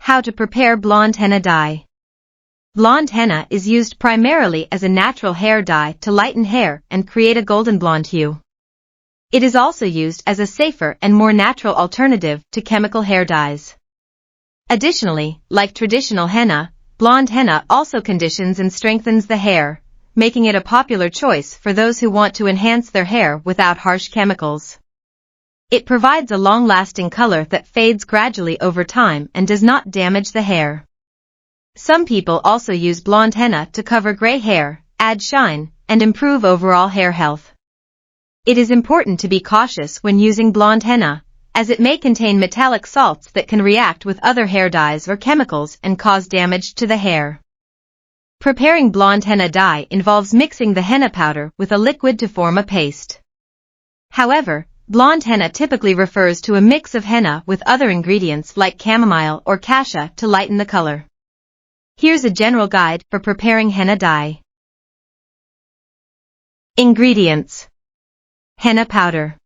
How to prepare blonde henna dye. Blonde henna is used primarily as a natural hair dye to lighten hair and create a golden blonde hue. It is also used as a safer and more natural alternative to chemical hair dyes. Additionally, like traditional henna, blonde henna also conditions and strengthens the hair, making it a popular choice for those who want to enhance their hair without harsh chemicals. It provides a long-lasting color that fades gradually over time and does not damage the hair. Some people also use blonde henna to cover gray hair, add shine, and improve overall hair health. It is important to be cautious when using blonde henna, as it may contain metallic salts that can react with other hair dyes or chemicals and cause damage to the hair. Preparing blonde henna dye involves mixing the henna powder with a liquid to form a paste. However, blonde henna typically refers to a mix of henna with other ingredients like chamomile or cassia to lighten the color. Here's a general guide for preparing henna dye. Ingredients: henna powder,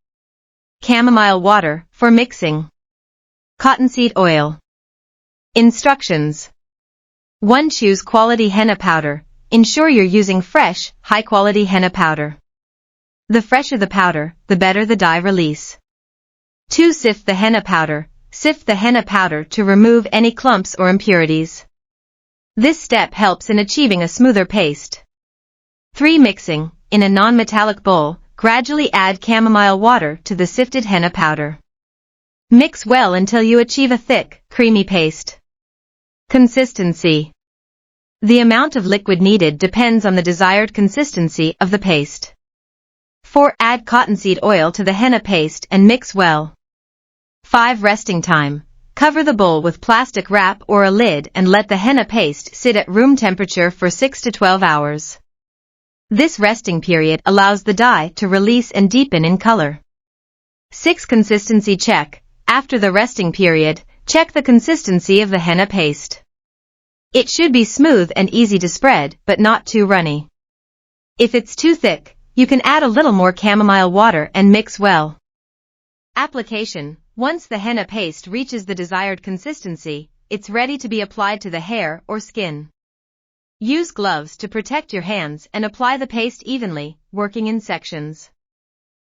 chamomile water for mixing, cottonseed oil. Instructions: 1. Choose quality henna powder. Ensure you're using fresh, high-quality henna powder. The fresher the powder, the better the dye release. 2. Sift the henna powder. Sift the henna powder to remove any clumps or impurities. This step helps in achieving a smoother paste. 3. Mixing. In a non-metallic bowl, gradually add chamomile water to the sifted henna powder. Mix well until you achieve a thick, creamy paste. Consistency. The amount of liquid needed depends on the desired consistency of the paste. 4. Add cottonseed oil to the henna paste and mix well. 5. Resting time. Cover the bowl with plastic wrap or a lid and let the henna paste sit at room temperature for 6 to 12 hours. This resting period allows the dye to release and deepen in color. 6. Consistency check. After the resting period, check the consistency of the henna paste. It should be smooth and easy to spread, but not too runny. If it's too thick, you can add a little more chamomile water and mix well. Application. Once the henna paste reaches the desired consistency, it's ready to be applied to the hair or skin. Use gloves to protect your hands and apply the paste evenly, working in sections.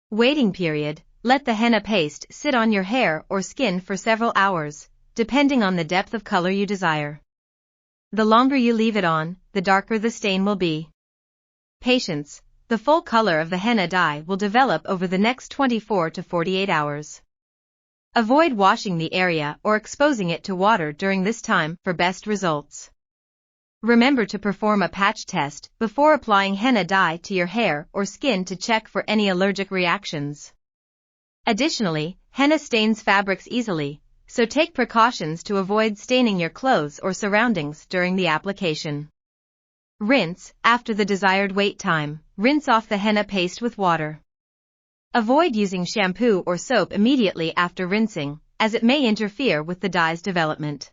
Waiting period. Let the henna paste sit on your hair or skin for several hours, depending on the depth of color you desire. The longer you leave it on, the darker the stain will be. Patience. The full color of the henna dye will develop over the next 24 to 48 hours. Avoid washing the area or exposing it to water during this time for best results. Remember to perform a patch test before applying henna dye to your hair or skin to check for any allergic reactions. Additionally, henna stains fabrics easily, so take precautions to avoid staining your clothes or surroundings during the application. Rinse. After the desired wait time, rinse off the henna paste with water. Avoid using shampoo or soap immediately after rinsing, as it may interfere with the dye's development.